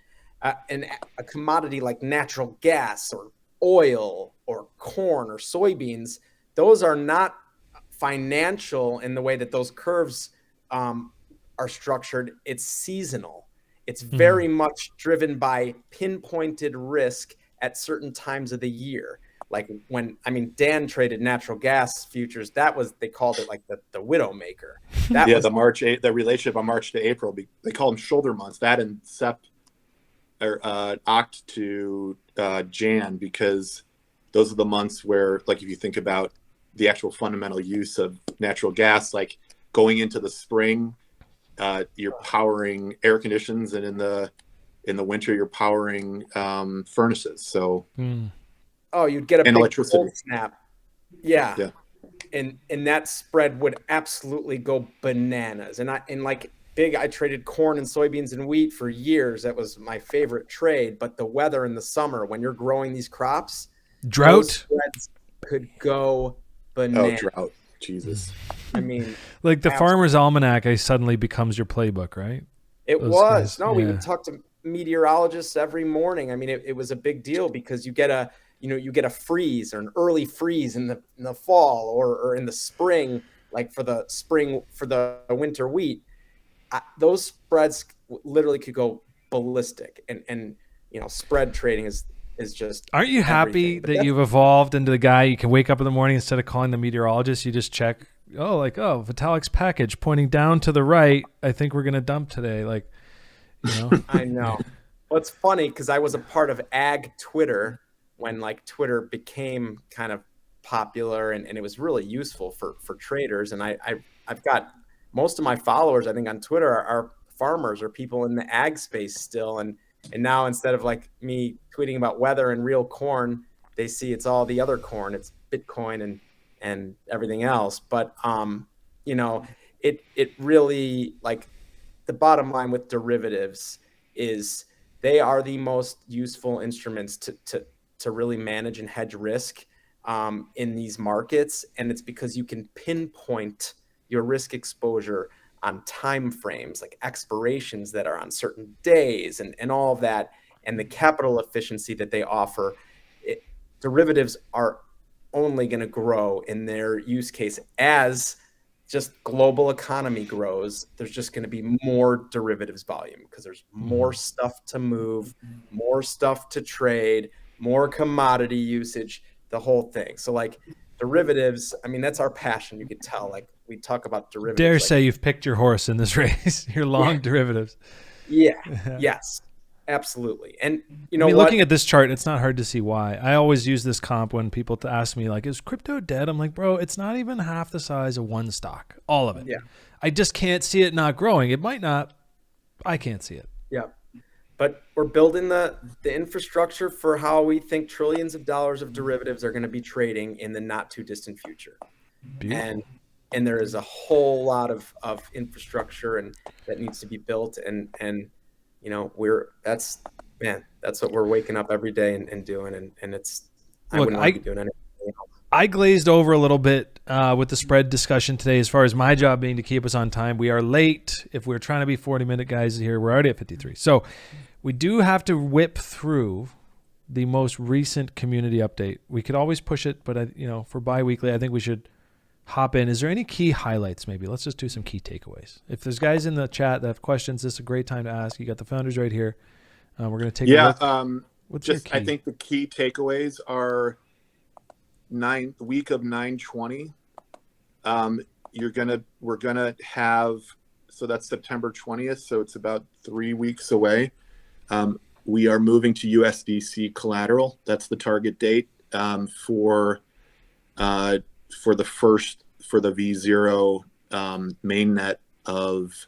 And a commodity like natural gas or oil or corn or soybeans, those are not financial in the way that those curves are structured. It's seasonal. It's very much driven by pinpointed risk at certain times of the year. Like Dan traded natural gas futures. They called it like the widow maker. The relationship on March to April, they call them shoulder months. That and SEP or Oct to Jan, because those are the months where, like, if you think about the actual fundamental use of natural gas, like going into the spring, you're powering air conditions, and in the winter you're powering furnaces. So you'd get a big electricity cold snap. Yeah. And that spread would absolutely go bananas. I traded corn and soybeans and wheat for years. That was my favorite trade. But the weather in the summer, when you're growing these crops, drought, those spreads could go bananas. Oh, drought. Jesus. Like the Farmer's Almanac suddenly becomes your playbook, right? It was. We would talk to meteorologists every morning. It was a big deal because you get a freeze or an early freeze in the fall or in the spring, like for the winter wheat. Those spreads literally could go ballistic, and spread trading is just. Aren't you happy that you've evolved into the guy you can wake up in the morning, instead of calling the meteorologist, you just check, Vitalik's package pointing down to the right, I think we're going to dump today. I know. Well, it's funny because I was a part of ag Twitter when Twitter became kind of popular, and it was really useful for traders. And I've got most of my followers, I think, on Twitter are farmers or people in the ag space still. And now, instead of me tweeting about weather and real corn, they see it's all the other corn. It's Bitcoin and everything else. But, it really, the bottom line with derivatives is they are the most useful instruments to really manage and hedge risk in these markets. And it's because you can pinpoint your risk exposure on time frames, like expirations that are on certain days and all of that, and the capital efficiency that they offer. Derivatives are only going to grow in their use case as just global economy grows. There's just going to be more derivatives volume because there's more stuff to move, more stuff to trade, more commodity usage, the whole thing. So like derivatives, I mean, that's our passion. You could tell, like we talk about derivatives. Dare like, say you've picked your horse in this race. You're long derivatives. Yeah. Yes. Absolutely. And you know, I mean, what? looking at this chart, it's not hard to see why. I always use this comp when people ask me, like, is crypto dead? I'm like, bro, it's not even half the size of one stock, all of it. Yeah. I just can't see it not growing. It might not. I can't see it. Yeah. But we're building the infrastructure for how we think trillions of dollars of derivatives are going to be trading in the not too distant future. Beautiful. And there is a whole lot of infrastructure and that needs to be built. And you know, that's what we're waking up every day and doing. And it's, I wouldn't want to be doing anything else. I glazed over a little bit with the spread discussion today as far as my job being to keep us on time. We are late. If we're trying to be 40-minute guys here, we're already at 53. So we do have to whip through the most recent community update. We could always push it, but for bi-weekly, I think we should hop in. Is there any key highlights maybe? Let's just do some key takeaways. If there's guys in the chat that have questions, this is a great time to ask. You got the founders right here. We're going to take a look. I think the key takeaways are week of 9/20. We're gonna have, so that's September 20th, so it's about 3 weeks away. We are moving to USDC collateral. That's the target date for the V0 mainnet of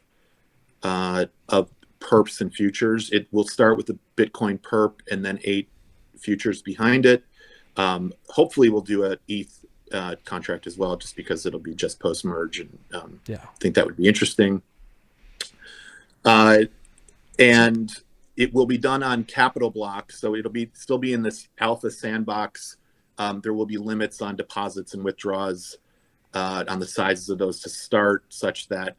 perps and futures. It will start with the Bitcoin perp and then 8 futures behind it. Hopefully we'll do an ETH contract as well, just because it'll be just post merge, and I think that would be interesting. And it will be done on capital blocks, so it'll still be in this alpha sandbox. There will be limits on deposits and withdrawals on the sizes of those to start, such that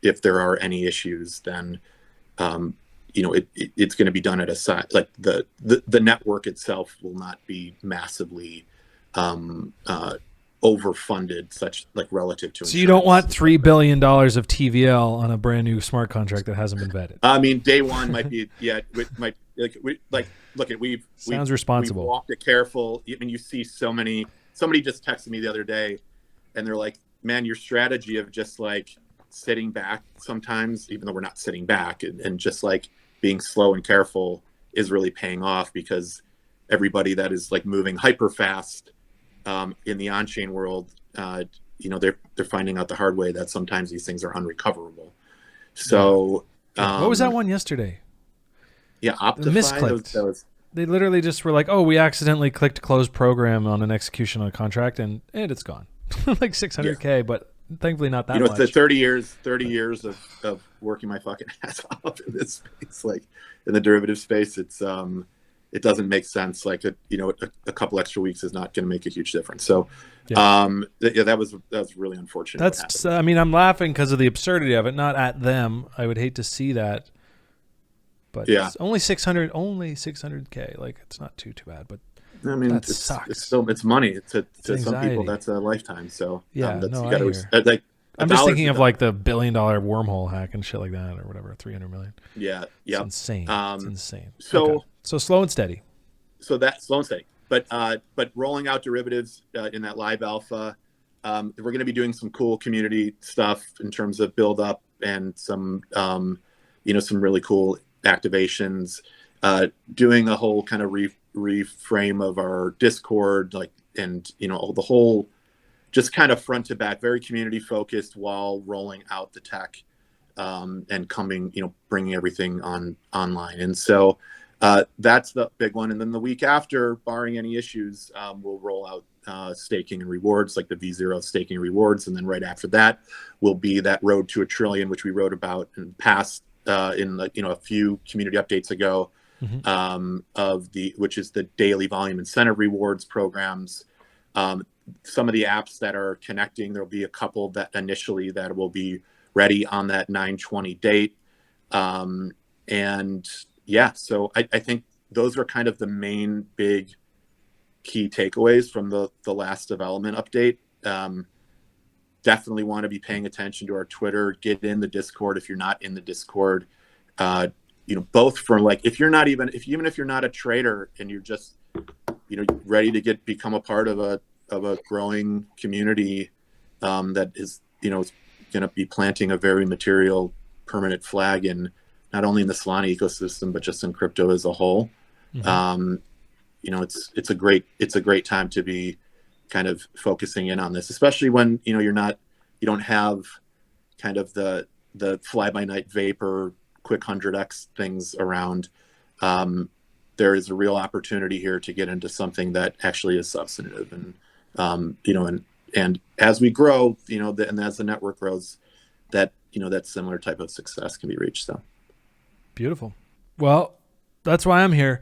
if there are any issues, then it's going to be done at a size, like the network itself will not be massively overfunded, such like relative to. So you don't want $3 billion of TVL on a brand new smart contract that hasn't been vetted. I mean, day one might be we've responsible. We've walked it careful. I mean, you see so many. Somebody just texted me the other day, and they're like, "Man, your strategy of just like sitting back sometimes, even though we're not sitting back, and just like being slow and careful is really paying off, because everybody that is like moving hyper fast in the on-chain world, they're finding out the hard way that sometimes these things are unrecoverable." So what was that one yesterday? Yeah, Optify. Misclicked. They literally just were like, "Oh, we accidentally clicked close program on an execution on a contract, and it's gone." Like 600K, but thankfully not that much. It's the 30 years of working my fucking ass off in this space, like in the derivative space. It doesn't make sense. Like a couple extra weeks is not going to make a huge difference. So that was really unfortunate. I'm laughing because of the absurdity of it, not at them. I would hate to see that. But it's only 600K. Like, it's not too bad, but I mean, that sucks. It's money. To some people, that's a lifetime. So I'm just thinking of like the $1 billion wormhole hack and shit like that, or whatever, 300 million. Yeah, it's insane. It's insane. So slow and steady. So that's slow and steady. But rolling out derivatives in that live alpha, we're going to be doing some cool community stuff in terms of build up and some really cool activations, doing a whole kind of reframe of our Discord, the whole, just kind of front to back, very community focused while rolling out the tech and bringing everything online. And so that's the big one. And then the week after, barring any issues, we'll roll out staking and rewards, like the V0 staking rewards. And then right after that will be that road to $1 trillion, which we wrote about in past a few community updates ago, which is the daily volume incentive rewards programs. Some of the apps that are connecting, there'll be a couple that initially that will be ready on that 9/20 date. So I think those are kind of the main big key takeaways from the last development update. Definitely want to be paying attention to our Twitter. Get in the Discord if you're not in the Discord. both for like, if you're not even if you're not a trader and you're just, ready to become a part of a growing community that is, is going to be planting a very material permanent flag in not only in the Solana ecosystem, but just in crypto as a whole. Mm-hmm. It's a great time to be kind of focusing in on this, especially when, you don't have kind of the fly by night vapor, quick 100x things around. There is a real opportunity here to get into something that actually is substantive. And, and as we grow, and as the network grows, that similar type of success can be reached. So beautiful. Well, that's why I'm here.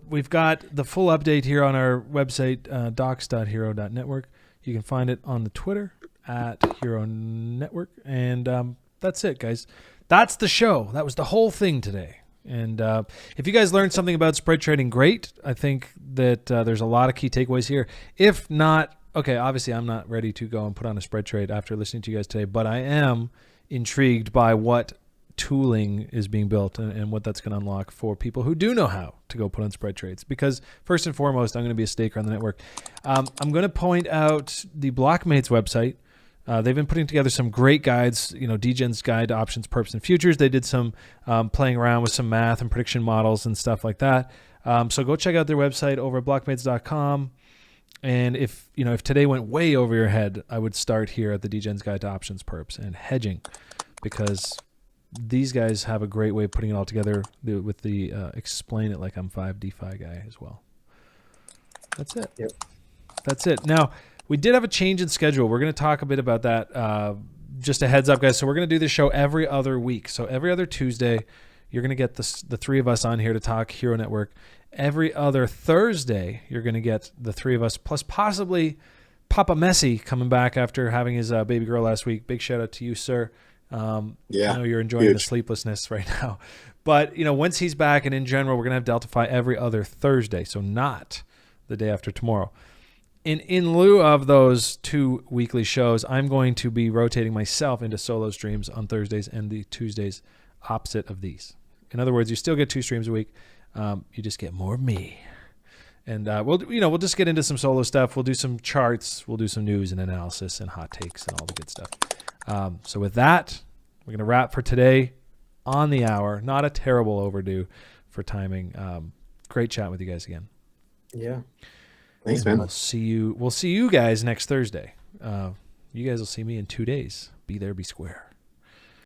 We've got the full update here on our website, docs.hxro.network. You can find it on the Twitter at Hxro Network. And that's it, guys. That's the show. That was the whole thing today. And if you guys learned something about spread trading, great. I think that there's a lot of key takeaways here. If not, okay, obviously I'm not ready to go and put on a spread trade after listening to you guys today, but I am intrigued by what tooling is being built and what that's going to unlock for people who do know how to go put on spread trades. Because first and foremost, I'm going to be a staker on the network. I'm going to point out the Blockmates website. They've been putting together some great guides, DGen's guide to options, perps, and futures. They did some playing around with some math and prediction models and stuff like that. So go check out their website over at blockmates.com. And if today went way over your head, I would start here at the DGen's guide to options, perps, and hedging, because these guys have a great way of putting it all together with the explain it like I'm 5 DeFi guy as well. That's it. Yep. That's it. Now, we did have a change in schedule. We're going to talk a bit about that. Just a heads up, guys. So we're going to do this show every other week. So every other Tuesday, you're going to get the three of us on here to talk Hxro Network. Every other Thursday, you're going to get the three of us, plus possibly Papa Messi coming back after having his baby girl last week. Big shout out to you, sir. I know you're enjoying the sleeplessness right now. But, once he's back, and in general, we're going to have DeltaFi every other Thursday, so not the day after tomorrow. In lieu of those 2 weekly shows, I'm going to be rotating myself into solo streams on Thursdays and the Tuesdays opposite of these. In other words, you still get 2 streams a week. You just get more of me. And we'll just get into some solo stuff. We'll do some charts. We'll do some news and analysis and hot takes and all the good stuff. So with that, we're going to wrap for today on the hour. Not a terrible overdue for timing. Great chat with you guys again. Yeah. Thanks, man. We'll see you guys next Thursday. You guys will see me in 2 days. Be there, be square.